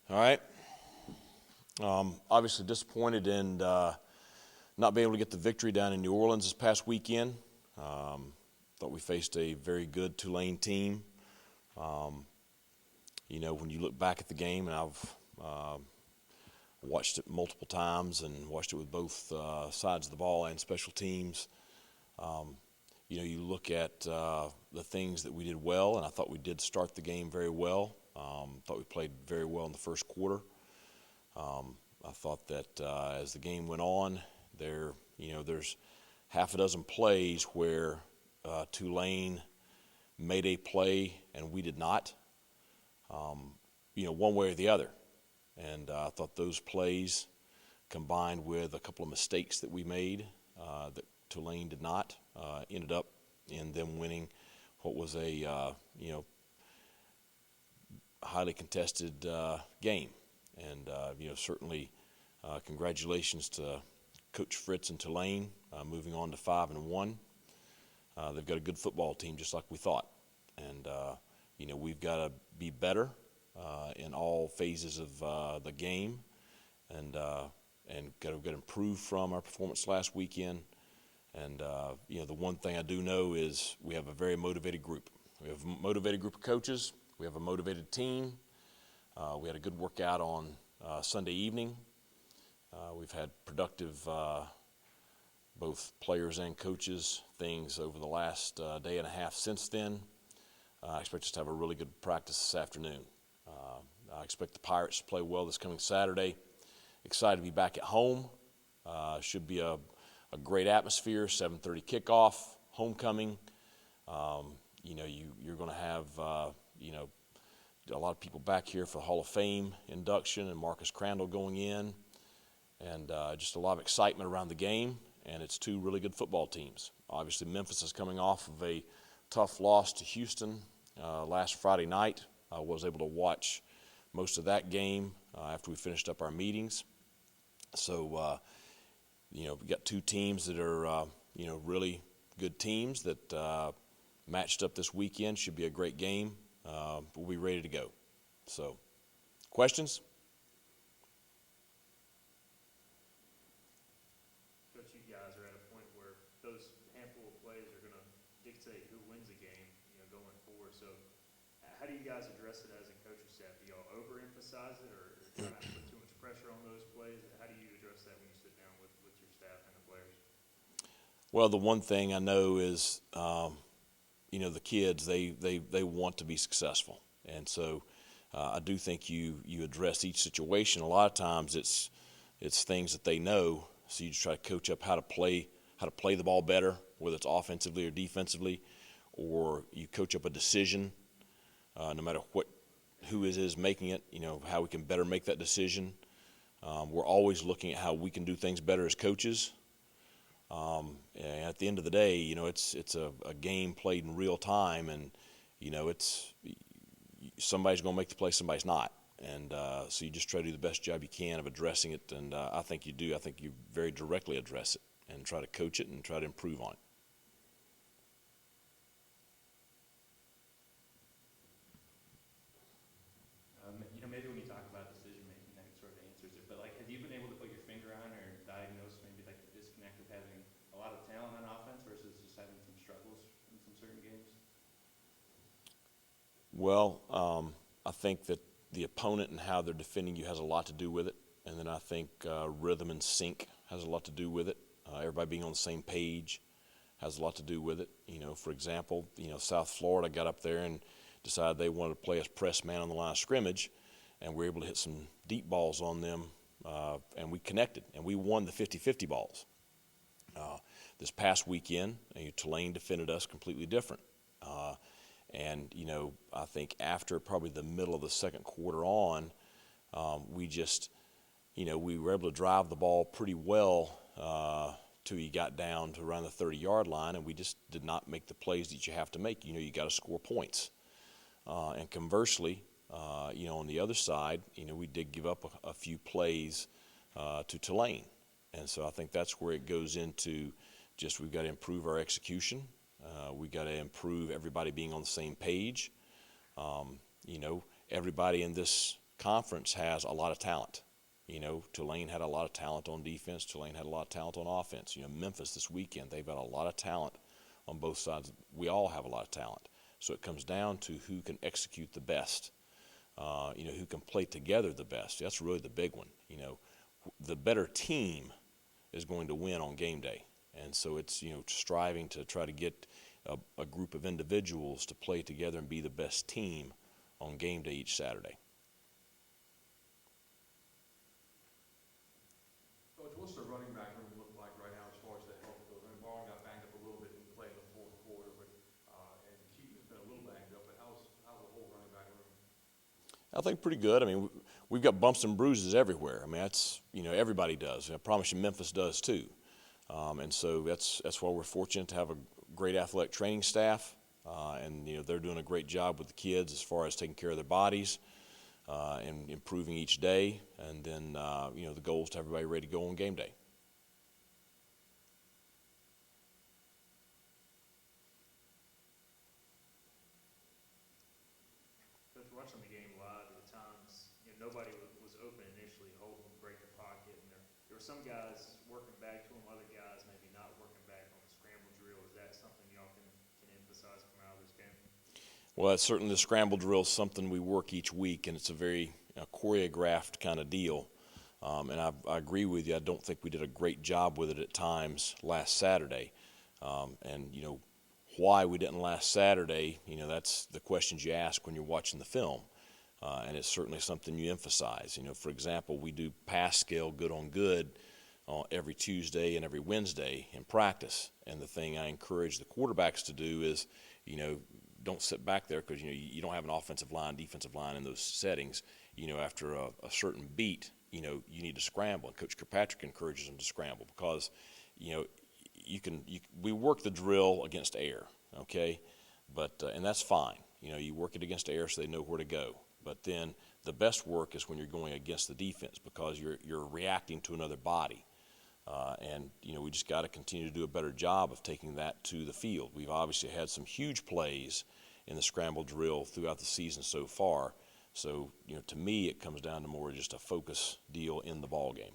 All right. Obviously disappointed in not being able to get the victory down in New Orleans this past weekend. Thought we faced a very good Tulane team. When you look back at the game, and I've watched it multiple times and watched it with both sides of the ball and special teams. You look at the things that we did well, and I thought we did start the game very well. Thought we played very well in the first quarter. I thought that as the game went on, there's half a dozen plays where Tulane made a play and we did not, one way or the other. And I thought those plays, combined with a couple of mistakes that we made that Tulane did not, ended up in them winning what was a highly contested game. And certainly congratulations to Coach Fritz and Tulane moving on to 5-1. They've got a good football team, just like we thought. And we've got to be better in all phases of the game, and got to improve from our performance last weekend. And the one thing I do know is we have a very motivated group. We have a motivated group of coaches. We have a motivated team. We had a good workout on Sunday evening. We've had productive both players and coaches things over the last day and a half since then. I expect us to have a really good practice this afternoon. I expect the Pirates to play well this coming Saturday. Excited to be back at home. Should be a great atmosphere, 7:30 kickoff, homecoming. You're going to have, a lot of people back here for the Hall of Fame induction and Marcus Crandall going in. And just a lot of excitement around the game. And it's two really good football teams. Obviously, Memphis is coming off of a tough loss to Houston last Friday night. I was able to watch most of that game after we finished up our meetings. So, we've got two teams that are, really good teams that matched up this weekend. Should be a great game. We'll be ready to go. So, questions? Coach, you guys are at a point where those handful of plays are going to dictate who wins a game, going forward. So, how do you guys address it as a coaching staff? Do y'all overemphasize it, or try not to put too much pressure on those plays? How do you address that when you sit down with your staff and the players? Well, the one thing I know is, the kids, they want to be successful. And so I do think you address each situation. A lot of times it's things that they know, so you just try to coach up how to play the ball better, whether it's offensively or defensively, or you coach up a decision, no matter who it is making it, how we can better make that decision. We're always looking at how we can do things better as coaches. And at the end of the day, it's a game played in real time, and it's somebody's going to make the play, somebody's not, and so you just try to do the best job you can of addressing it, and I think you do. I think you very directly address it and try to coach it and try to improve on it. Maybe when you talk about decision making, that sort of answers it. But have you been able to put your finger on or diagnose maybe the disconnect of having a lot of talent on offense versus just having some struggles in some certain games? Well, I think that the opponent and how they're defending you has a lot to do with it, and then I think rhythm and sync has a lot to do with it. Everybody being on the same page has a lot to do with it. For example, South Florida got up there and decided they wanted to play us press man on the line of scrimmage, and we were able to hit some deep balls on them, and we connected, and we won the 50-50 balls. This past weekend, Tulane defended us completely different. And I think after probably the middle of the second quarter on, we just, we were able to drive the ball pretty well till you got down to around the 30-yard line, and we just did not make the plays that you have to make. You got to score points. And conversely, on the other side, we did give up a few plays to Tulane. And so I think that's where it goes into just we've got to improve our execution. We got to improve everybody being on the same page. Everybody in this conference has a lot of talent. You know, Tulane had a lot of talent on defense. Tulane had a lot of talent on offense. You know, Memphis this weekend, they've got a lot of talent on both sides. We all have a lot of talent. So it comes down to who can execute the best, you know, who can play together the best. That's really the big one. You know, the better team is going to win on game day. And so it's, you know, striving to try to get a group of individuals to play together and be the best team on game day each Saturday. Coach, what's the running back room look like right now as far as the health goes? I mean, Barn got banged up a little bit in play in the fourth quarter, but and Keaton's been a little banged up. But how's the whole running back room? I think pretty good. I mean, we've got bumps and bruises everywhere. I mean, that's, you know, everybody does. I promise you Memphis does too. And so that's why we're fortunate to have a great athletic training staff. And, you know, they're doing a great job with the kids as far as taking care of their bodies and improving each day. And then, you know, the goal is to have everybody ready to go on game day. Coach, watching the game live, at times, you know, nobody was open initially. Holton would break the pocket, and there were some guys working back to him, other guys maybe not working back on the scramble drill. Is that something y'all can emphasize coming out of this game? Well, it's certainly the scramble drill is something we work each week, and it's a very choreographed kind of deal. And I agree with you. I don't think we did a great job with it at times last Saturday. And, you know, why we didn't last Saturday, you know, that's the questions you ask when you're watching the film. And it's certainly something you emphasize. You know, for example, we do pass scale good on good every Tuesday and every Wednesday in practice. And the thing I encourage the quarterbacks to do is, you know, don't sit back there because, you know, you don't have an offensive line, defensive line in those settings. You know, after a certain beat, you know, you need to scramble. And Coach Kirkpatrick encourages them to scramble because, you know, we work the drill against air, okay? But and that's fine. You know, you work it against air so they know where to go. But then the best work is when you're going against the defense because you're reacting to another body. And, you know, we just got to continue to do a better job of taking that to the field. We've obviously had some huge plays in the scramble drill throughout the season so far. So, you know, to me, it comes down to more just a focus deal in the ball game.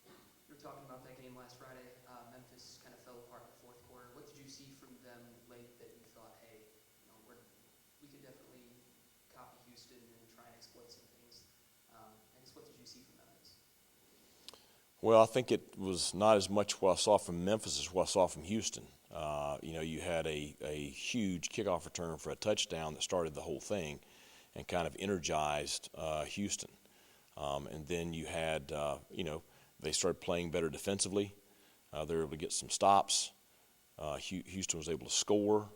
You were talking about that game last Friday. Memphis kind of fell apart in the fourth quarter. What did you see from them late that you thought, hey, you know, we could definitely copy Houston and try and exploit some things? I guess what did you see from Memphis? Well, I think it was not as much what I saw from Memphis as what I saw from Houston. You know, you had a huge kickoff return for a touchdown that started the whole thing and kind of energized Houston. And then you had, you know, they started playing better defensively. They were able to get some stops. Houston was able to score.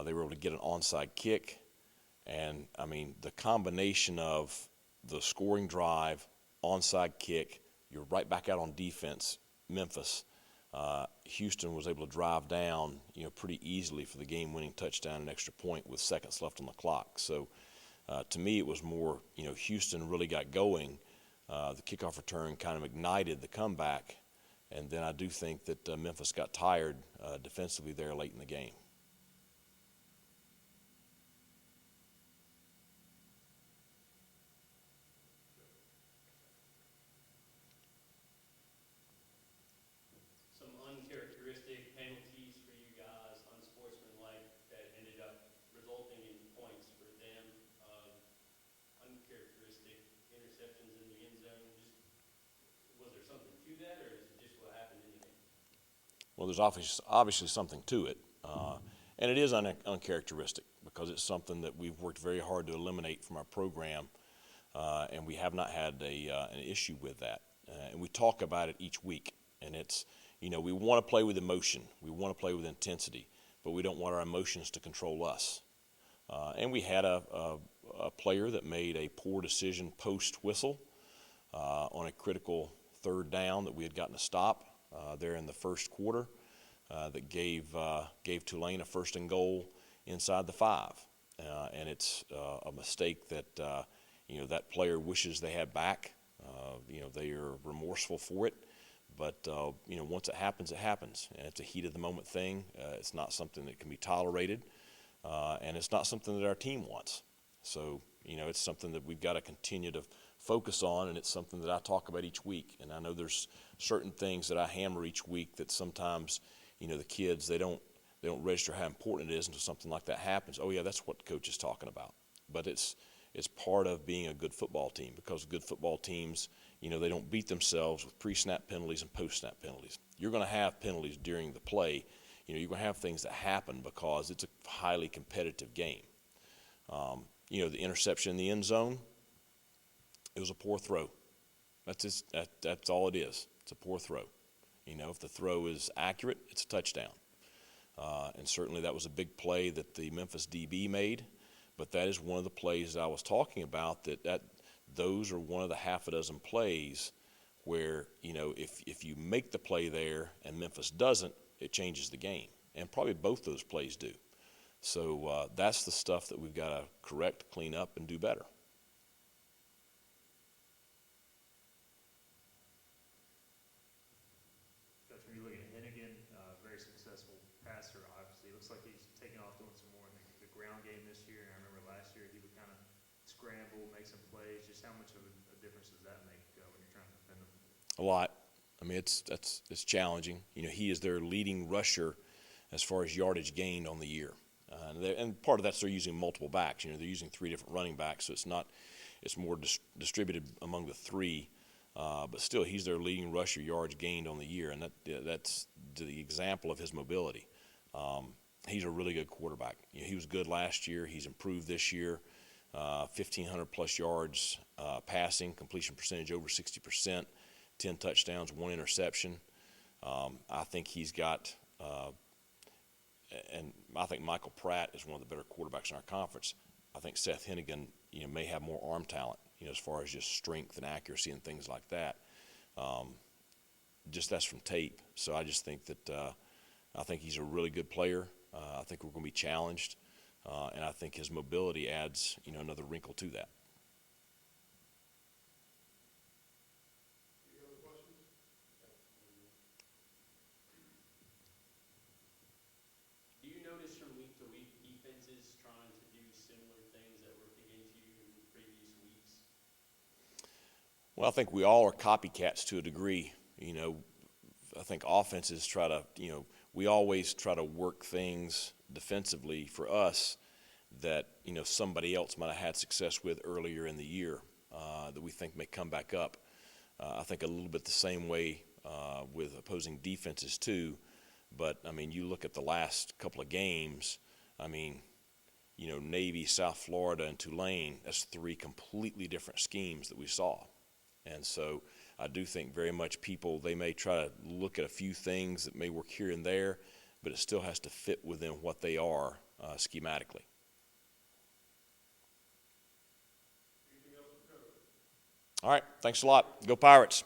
They were able to get an onside kick. And, I mean, the combination of the scoring drive, onside kick, you're right back out on defense, Memphis. Houston was able to drive down, you know, pretty easily for the game-winning touchdown and extra point with seconds left on the clock. So, to me, it was more, you know, Houston really got going. The kickoff return kind of ignited the comeback, and then I do think that Memphis got tired defensively there late in the game. Some uncharacteristic penalties for you guys, unsportsmanlike, that ended up resulting in points for them. Uncharacteristic interceptions in the end zone. Just was there something to that, or is it just what happened in the game? Well, there's obviously something to it, and it is uncharacteristic because it's something that we've worked very hard to eliminate from our program, and we have not had an issue with that. And we talk about it each week, and it's, you know, we want to play with emotion, we want to play with intensity, but we don't want our emotions to control us. And we had a player that made a poor decision post-whistle on a critical third down that we had gotten to stop there in the first quarter that gave Tulane a first and goal inside the 5. And it's a mistake that, you know, that player wishes they had back. You know, they are remorseful for it. But, you know, once it happens, it happens. And it's a heat of the moment thing. It's not something that can be tolerated. and it's not something that our team wants. So, it's something that we've got to continue to focus on, and it's something that I talk about each week. And I know there's certain things that I hammer each week that sometimes, the kids, they don't register how important it is until something like that happens. Oh yeah, that's what coach is talking about. But it's part of being a good football team, because good football teams, they don't beat themselves with pre-snap penalties and post-snap penalties. You're going to have penalties during the play. You're going to have things that happen because it's a highly competitive game. The interception in the end zone, it was a poor throw. That's all it is. It's a poor throw. If the throw is accurate, it's a touchdown. And certainly that was a big play that the Memphis DB made, but that is one of the plays that I was talking about, that those are one of the half a dozen plays where, if you make the play there and Memphis doesn't, it changes the game. And probably both those plays do. So that's the stuff that we've got to correct, clean up, and do better. Coach, when you look at Hennigan, very successful passer, obviously. It looks like he's taking off doing some more in the ground game this year. And I remember last year he would kind of scramble, make some plays. Just how much of a difference does that make when you're trying to defend him? A lot. I mean, it's challenging. He is their leading rusher as far as yardage gained on the year. And part of that's they're using multiple backs. They're using 3 different running backs, so it's more distributed among the 3. But still, he's their leading rusher yards gained on the year, and that's the example of his mobility. He's a really good quarterback. He was good last year. He's improved this year. 1,500 plus yards passing, completion percentage over 60%, 10 touchdowns, 1 interception. I think he's got. And I think Michael Pratt is one of the better quarterbacks in our conference. I think Seth Hennigan, may have more arm talent, as far as just strength and accuracy and things like that. Just that's from tape. So I just think that I think he's a really good player. I think we're going to be challenged, and I think his mobility adds, another wrinkle to that. Do you notice from week to week defenses trying to do similar things that worked against you in previous weeks? Well, I think we all are copycats to a degree. I think offenses try to, we always try to work things defensively for us that, somebody else might have had success with earlier in the year that we think may come back up. I think a little bit the same way with opposing defenses too. But, you look at the last couple of games, Navy, South Florida, and Tulane, that's 3 completely different schemes that we saw. And so I do think very much they may try to look at a few things that may work here and there, but it still has to fit within what they are schematically. All right, thanks a lot. Go Pirates.